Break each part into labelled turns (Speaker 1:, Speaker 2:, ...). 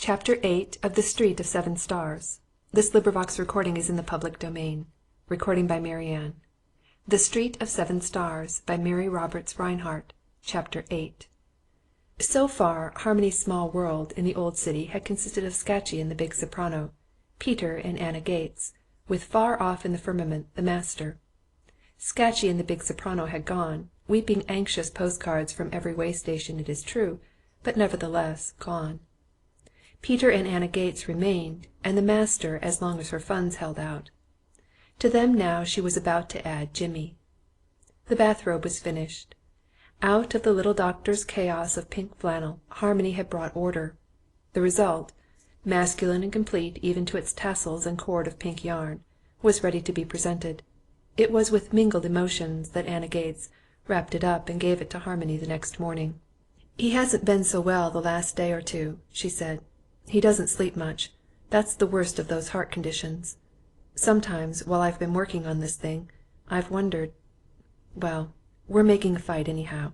Speaker 1: Chapter 8 of The Street of Seven Stars. Recording by Marianne. The Street of Seven Stars by Mary Roberts Rinehart. Chapter 8. So far, Harmony's small world in the old city had consisted of Scatchy and the big soprano, Peter and Anna Gates, with far off in the firmament the master. Scatchy and the big soprano had gone, weeping anxious postcards from every way station, it is true, but nevertheless gone. Peter and Anna Gates remained, and the master as long as her funds held out. To them now she was about to add Jimmy. The bathrobe was finished. Out of the little doctor's chaos of pink flannel, Harmony had brought order. The result, masculine and complete even to its tassels and cord of pink yarn, was ready to be presented. It was with mingled emotions that Anna Gates wrapped it up and gave it to Harmony the next morning. "He hasn't been so well the last day or two," she said. "He doesn't sleep much. That's the worst of those heart conditions. Sometimes, while I've been working on this thing, I've wondered—well, we're making a fight anyhow.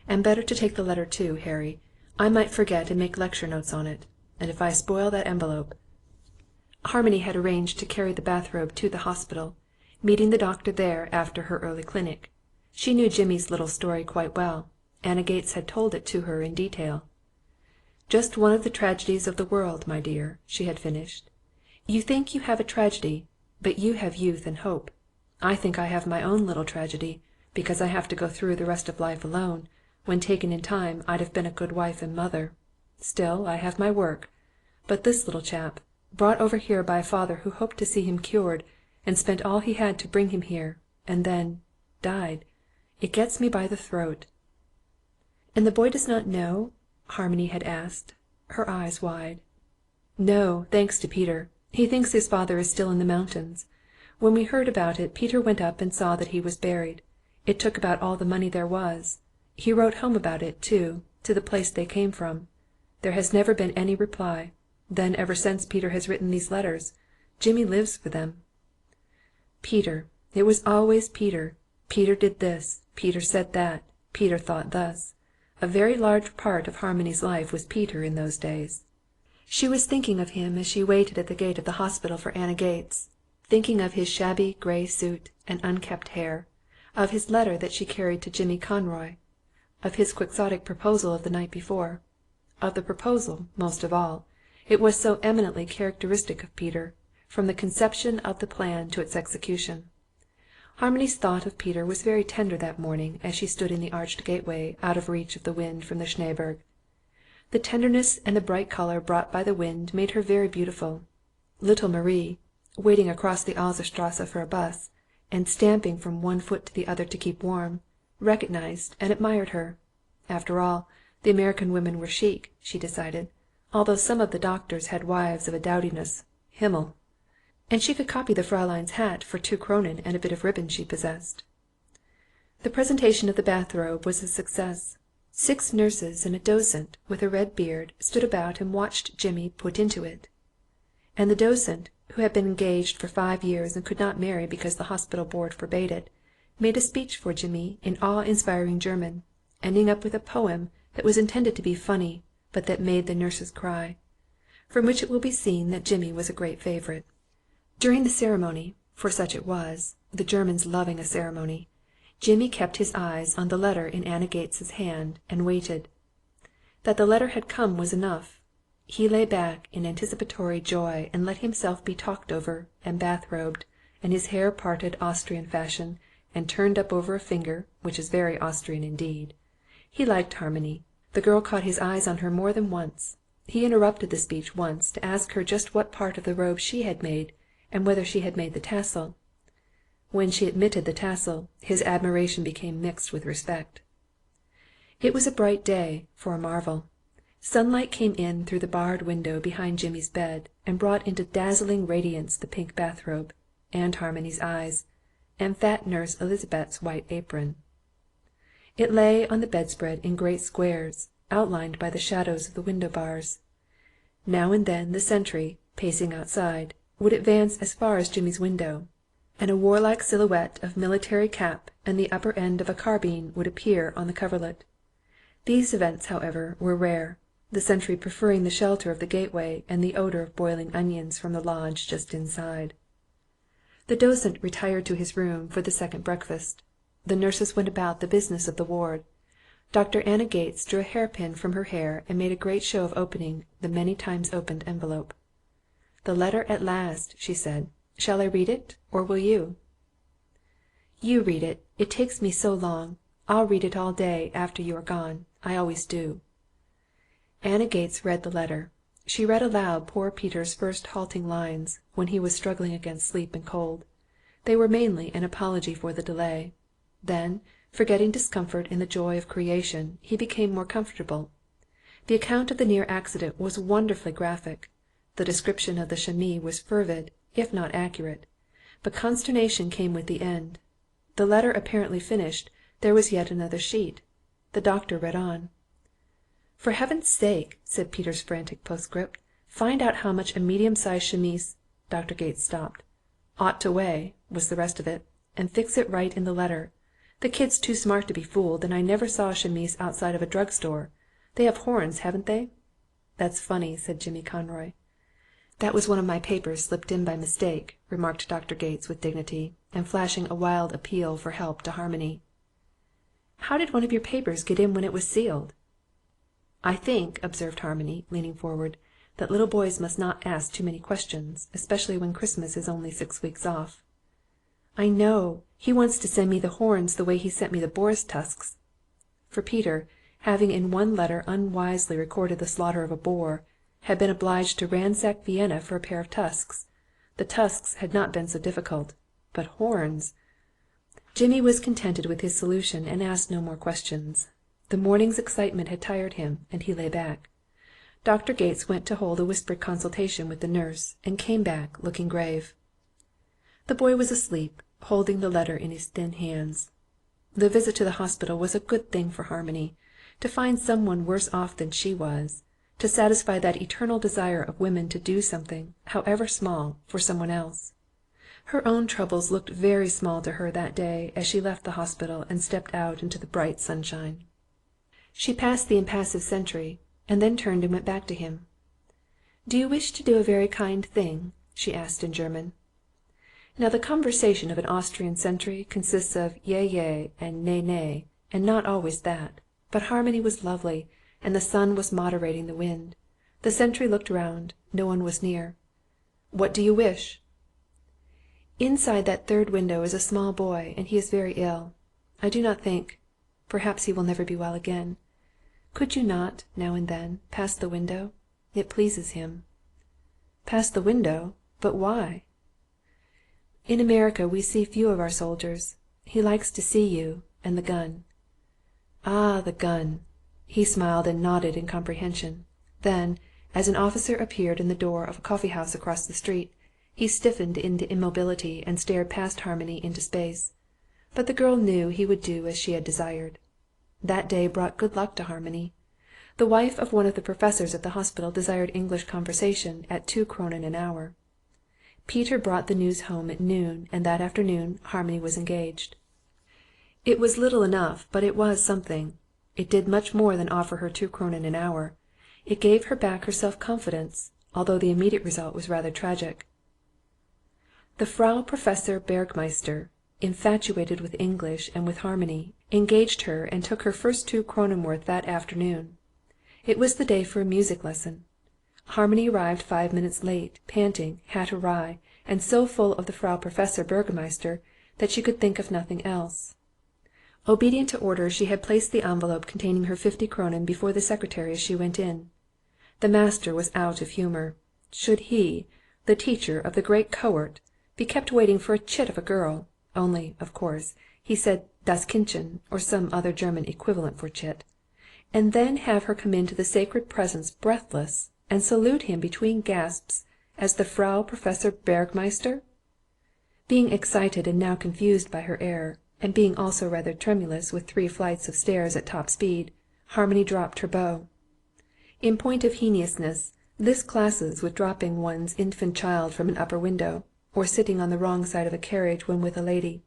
Speaker 1: And better to take the letter too, Harry. I might forget and make lecture notes on it. And if I spoil that envelope—" Harmony had arranged to carry the bathrobe to the hospital, meeting the doctor there after her early clinic. She knew Jimmy's little story quite well. Anna Gates had told it to her in detail. "Just one of the tragedies of the world, my dear," she had finished. "You think you have a tragedy, but you have youth and hope. I think I have my own little tragedy, because I have to go through the rest of life alone, when taken in time I'd have been a good wife and mother. Still, I have my work. But this little chap, brought over here by a father who hoped to see him cured, and spent all he had to bring him here, and then died. It gets me by the throat." "And the boy does not know?" Harmony had asked, her eyes wide. "No, thanks to Peter. He thinks his father is still in the mountains. When we heard about it, Peter went up and saw that he was buried. It took about all the money there was. He wrote home about it, too, to the place they came from. There has never been any reply. Then ever since Peter has written these letters, Jimmy lives for them." Peter. It was always Peter. Peter did this. Peter said that. Peter thought thus. A very large part of Harmony's life was Peter in those days. She was thinking of him as she waited at the gate of the hospital for Anna Gates, thinking of his shabby grey suit and unkempt hair, of his letter that she carried to Jimmy Conroy, of his quixotic proposal of the night before. Of the proposal, most of all. It was so eminently characteristic of Peter, from the conception of the plan to its execution. Harmony's thought of Peter was very tender that morning as she stood in the arched gateway out of reach of the wind from the Schneeberg. The tenderness and the bright colour brought by the wind made her very beautiful. Little Marie, waiting across the Alserstrasse for a bus, and stamping from one foot to the other to keep warm, recognized and admired her. After all, the American women were chic, she decided, although some of the doctors had wives of a dowdiness—Himmel! And she could copy the Fräulein's hat for 2 kronen and a bit of ribbon she possessed. The presentation of the bathrobe was a success. 6 nurses and a docent with a red beard stood about and watched Jimmy put into it. And the docent, who had been engaged for 5 years and could not marry because the hospital board forbade it, made a speech for Jimmy in awe-inspiring German, ending up with a poem that was intended to be funny, but that made the nurses cry. From which it will be seen that Jimmy was a great favourite. During the ceremony, for such it was, the Germans loving a ceremony, Jimmy kept his eyes on the letter in Anna Gates's hand and waited. That the letter had come was enough. He lay back in anticipatory joy and let himself be talked over and bathrobed, and his hair parted Austrian fashion and turned up over a finger, which is very Austrian indeed. He liked Harmony. The girl caught his eyes on her more than once. He interrupted the speech once to ask her just what part of the robe she had made, and whether she had made the tassel. When she admitted the tassel, his admiration became mixed with respect. It was a bright day, for a marvel. Sunlight came in through the barred window behind Jimmy's bed and brought into dazzling radiance the pink bathrobe, and Harmony's eyes, and fat Nurse Elizabeth's white apron. It lay on the bedspread in great squares, outlined by the shadows of the window bars. Now and then the sentry, pacing outside, would advance as far as Jimmy's window, and a warlike silhouette of military cap and the upper end of a carbine would appear on the coverlet. These events, however, were rare. the sentry preferring the shelter of the gateway and the odour of boiling onions from the lodge just inside. The docent retired to his room for the second breakfast. The nurses went about the business of the ward. Dr. Anna Gates drew a hairpin from her hair and made a great show of opening the many times opened envelope. "The letter at last," she said. "Shall I read it, or will you?" "You read it. It takes me so long. I'll read it all day after you are gone. I always do." Anna Gates read the letter. She read aloud poor Peter's first halting lines, when he was struggling against sleep and cold. They were mainly an apology for the delay. Then, forgetting discomfort in the joy of creation, he became more comfortable. The account of the near accident was wonderfully graphic. The description of the chamois was fervid, if not accurate. But consternation came with the end. The letter apparently finished, there was yet another sheet. The doctor read on. "For heaven's sake," said Peter's frantic postscript, "find out how much a medium-sized chemise—" Dr. Gates stopped. "Ought to weigh," was the rest of it, "and fix it right in the letter. The kid's too smart to be fooled, and I never saw a chemise outside of a drug store. They have horns, haven't they?" "That's funny," said Jimmy Conroy. "That was one of my papers slipped in by mistake," remarked Dr. Gates with dignity, and flashing a wild appeal for help to Harmony. "How did one of your papers get in when it was sealed?" "I think," observed Harmony, leaning forward, "that little boys must not ask too many questions, especially when Christmas is only 6 weeks off." "I know. He wants to send me the horns the way he sent me the boar's tusks." For Peter, having in one letter unwisely recorded the slaughter of a boar, had been obliged to ransack Vienna for a pair of tusks. The tusks had not been so difficult, but horns— Jimmy was contented with his solution and asked no more questions. The morning's excitement had tired him, and he lay back. Dr. Gates went to hold a whispered consultation with the nurse, and came back, looking grave. The boy was asleep, holding the letter in his thin hands. The visit to the hospital was a good thing for Harmony. To find someone worse off than she was, to satisfy that eternal desire of women to do something, however small, for someone else. Her own troubles looked very small to her that day as she left the hospital and stepped out into the bright sunshine. She passed the impassive sentry, and then turned and went back to him. "Do you wish to do a very kind thing?" she asked in German. Now the conversation of an Austrian sentry consists of yea, yea, and nay, nay, and not always that. But Harmony was lovely, and the sun was moderating the wind. The sentry looked round. No one was near. "What do you wish?" "Inside that third window is a small boy, and he is very ill. I do not think— perhaps he will never be well again. Could you not, now and then, pass the window? It pleases him." "Pass the window? But why?" "In America we see few of our soldiers. He likes to see you, and the gun." "Ah, the gun!" He smiled and nodded in comprehension. Then, as an officer appeared in the door of a coffee-house across the street, he stiffened into immobility and stared past Harmony into space. But the girl knew he would do as she had desired. That day brought good luck to Harmony. The wife of one of the professors at the hospital desired English conversation at 2 kronen an hour. Peter brought the news home at noon, and that afternoon Harmony was engaged. It was little enough, but it was something. It did much more than offer her 2 kronen an hour. It gave her back her self-confidence, although the immediate result was rather tragic. The Frau Professor Bergmeister, infatuated with English and with Harmony, engaged her and took her first 2 kronen worth that afternoon. It was the day for a music lesson. Harmony arrived 5 minutes late, panting, hat awry, and so full of the Frau Professor Bergmeister that she could think of nothing else. Obedient to orders, she had placed the envelope containing her 50 kronen before the secretary as she went in. The master was out of humour. Should he, the teacher of the great cohort, be kept waiting for a chit of a girl, only, of course, he said das Kindchen, or some other German equivalent for chit, and then have her come into the sacred presence breathless, and salute him between gasps as the Frau Professor Bergmeister? Being excited and now confused by her error, and being also rather tremulous with 3 flights of stairs at top speed, Harmony dropped her bow. In point of heinousness, this classes with dropping one's infant child from an upper window, or sitting on the wrong side of a carriage when with a lady.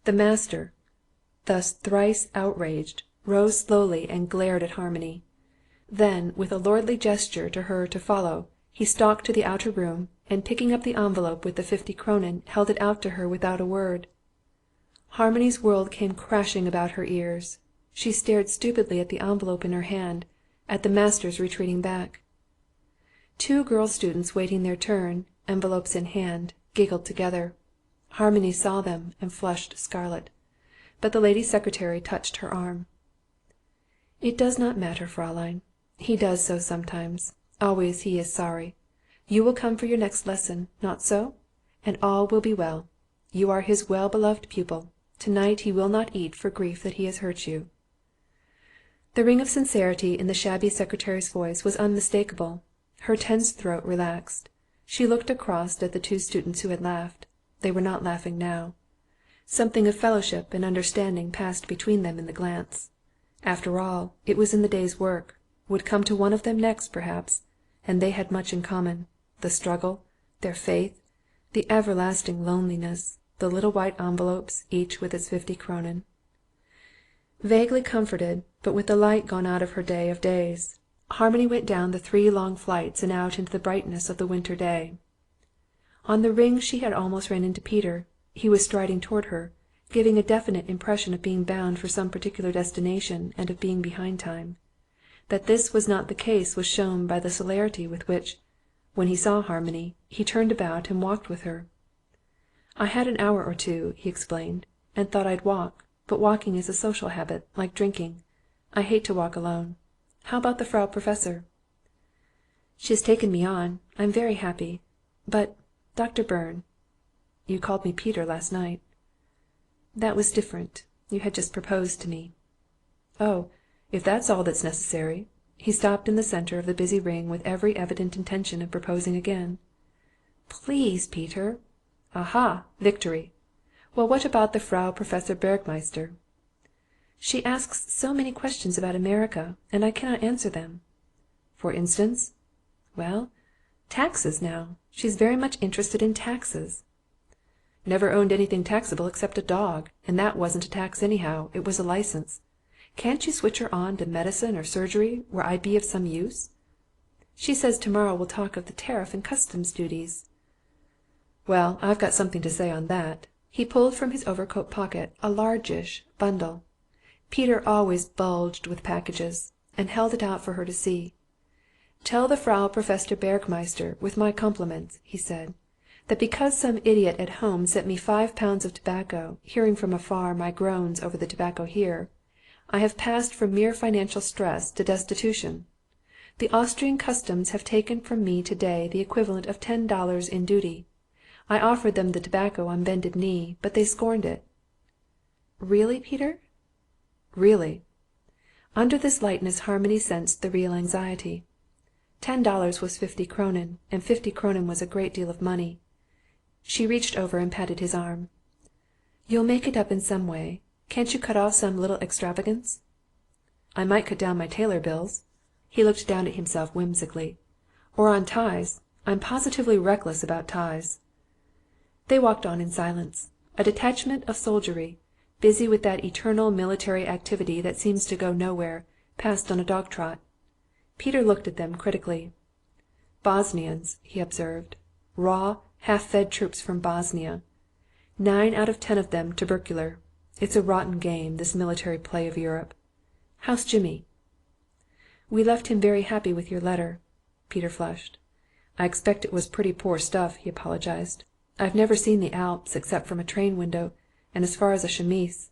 Speaker 1: The master, thus thrice outraged, rose slowly and glared at Harmony. Then, with a lordly gesture to her to follow, he stalked to the outer room, and picking up the envelope with the 50 kronen, held it out to her without a word. Harmony's world came crashing about her ears. She stared stupidly at the envelope in her hand, at the masters retreating back. Two girl students waiting their turn, envelopes in hand, giggled together. Harmony saw them and flushed scarlet. But the lady secretary touched her arm. "It does not matter, Fräulein. He does so sometimes. Always he is sorry. You will come for your next lesson, not so? And all will be well. You are his well-beloved pupil. Tonight he will not eat for grief that he has hurt you." The ring of sincerity in the shabby secretary's voice was unmistakable. Her tense throat relaxed. She looked across at the two students who had laughed. They were not laughing now. Something of fellowship and understanding passed between them in the glance. After all, it was in the day's work, would come to one of them next perhaps, and they had much in common: the struggle, their faith, the everlasting loneliness, the little white envelopes, each with its 50 kronen. Vaguely comforted, but with the light gone out of her day of days, Harmony went down the 3 long flights and out into the brightness of the winter day. On the ring she had almost run into Peter. He was striding toward her, giving a definite impression of being bound for some particular destination and of being behind time. That this was not the case was shown by the celerity with which, when he saw Harmony, he turned about and walked with her. "I had an hour or two," he explained, "and thought I'd walk, but walking is a social habit, like drinking. I hate to walk alone. How about the Frau Professor?" "She has taken me on. I'm very happy. But, Dr. Byrne—" "You called me Peter last night." "That was different. You had just proposed to me." "Oh, if that's all that's necessary—" He stopped in the centre of the busy ring with every evident intention of proposing again. "Please, Peter!" "Aha! Victory! Well, what about the Frau Professor Bergmeister?" "She asks so many questions about America, and I cannot answer them." "For instance?" "Well, taxes now. She's very much interested in taxes." "Never owned anything taxable except a dog, and that wasn't a tax anyhow, it was a license. Can't you switch her on to medicine or surgery, where I'd be of some use?" "She says tomorrow we'll talk of the tariff and customs duties." "Well, I've got something to say on that." He pulled from his overcoat pocket a largish bundle. Peter always bulged with packages, and held it out for her to see. "Tell the Frau Professor Bergmeister, with my compliments," he said, "that because some idiot at home sent me 5 pounds of tobacco, hearing from afar my groans over the tobacco here, I have passed from mere financial stress to destitution. The Austrian customs have taken from me to-day the equivalent of $10 in duty. I offered them the tobacco on bended knee, but they scorned it." "Really, Peter?" "Really." Under this lightness Harmony sensed the real anxiety. $10 was 50 kronen, and 50 kronen was a great deal of money. She reached over and patted his arm. "You'll make it up in some way. Can't you cut off some little extravagance?" "I might cut down my tailor bills." He looked down at himself whimsically. "Or on ties. I'm positively reckless about ties." They walked on in silence. A detachment of soldiery, busy with that eternal military activity that seems to go nowhere, passed on a dog-trot. Peter looked at them critically. "Bosnians," he observed. "Raw, half-fed troops from Bosnia. 9 out of 10 of them tubercular. It's a rotten game, this military play of Europe. How's Jimmy?" "We left him very happy with your letter." Peter flushed. "I expect it was pretty poor stuff," he apologized. "I've never seen the Alps except from a train window, and as far as a chemise."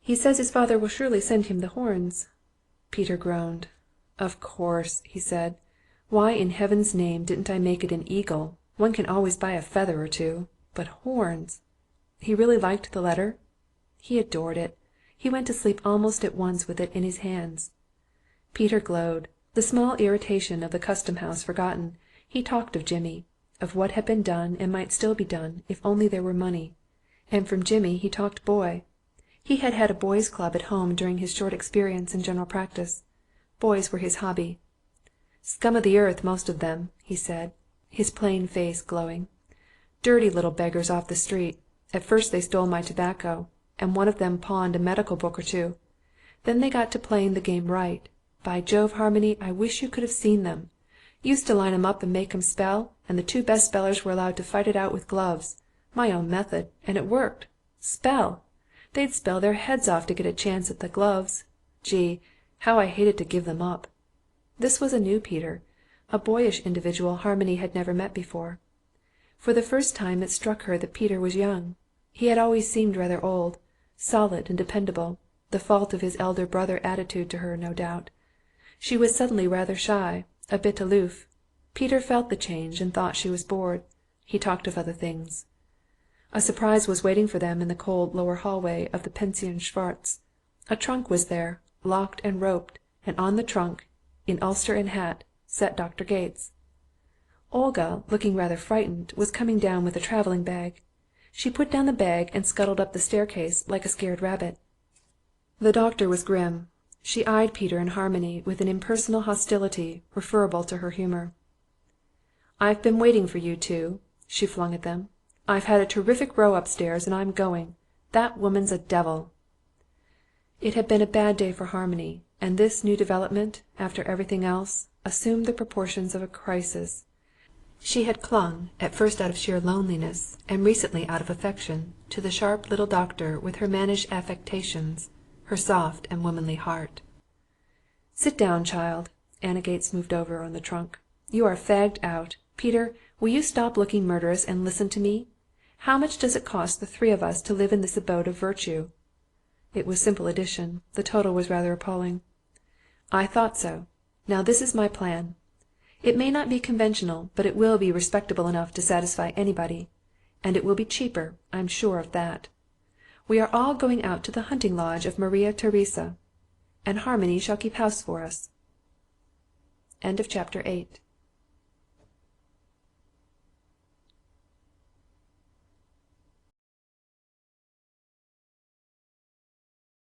Speaker 1: "He says his father will surely send him the horns." Peter groaned. "Of course," he said. "Why in heaven's name didn't I make it an eagle? One can always buy a feather or two. But horns!" "He really liked the letter?" "He adored it. He went to sleep almost at once with it in his hands." Peter glowed. The small irritation of the custom-house forgotten, he talked of Jimmy, of what had been done and might still be done if only there were money. And from Jimmy he talked boy. He had had a boys' club at home during his short experience in general practice. Boys were his hobby. "Scum of the earth, most of them," he said, his plain face glowing. "Dirty little beggars off the street. At first they stole my tobacco, and one of them pawned a medical book or two. Then they got to playing the game right. By Jove, Harmony, I wish you could have seen them. Used to line 'em up and make 'em spell, and the two best spellers were allowed to fight it out with gloves. My own method, and it worked. Spell! They'd spell their heads off to get a chance at the gloves. Gee, how I hated to give them up. This was a new Peter, a boyish individual Harmony had never met before. For the first time it struck her that Peter was young. He had always seemed rather old, solid and dependable, the fault of his elder brother attitude to her, no doubt. She was suddenly rather shy, a bit aloof. Peter felt the change and thought she was bored. He talked of other things. A surprise was waiting for them in the cold lower hallway of the Pension Schwarz. A trunk was there, locked and roped, and on the trunk, in ulster and hat, sat Dr. Gates. Olga, looking rather frightened, was coming down with a travelling bag. She put down the bag and scuttled up the staircase like a scared rabbit. The doctor was grim. She eyed Peter and Harmony with an impersonal hostility referable to her humour. "I've been waiting for you two," she flung at them. "I've had a terrific row upstairs, and I'm going. That woman's a devil." It had been a bad day for Harmony, and this new development, after everything else, assumed the proportions of a crisis. She had clung, at first out of sheer loneliness, and recently out of affection, to the sharp little doctor with her mannish affectations, her soft and womanly heart. "Sit down, child." Anna Gates moved over on the trunk. "You are fagged out. Peter, will you stop looking murderous and listen to me? How much does it cost the three of us to live in this abode of virtue?" It was simple addition. The total was rather appalling. "I thought so. Now this is my plan. It may not be conventional, but it will be respectable enough to satisfy anybody. And it will be cheaper, I'm sure of that. We are all going out to the hunting lodge of Maria Theresa, and Harmony shall keep house for us." Chapter 9.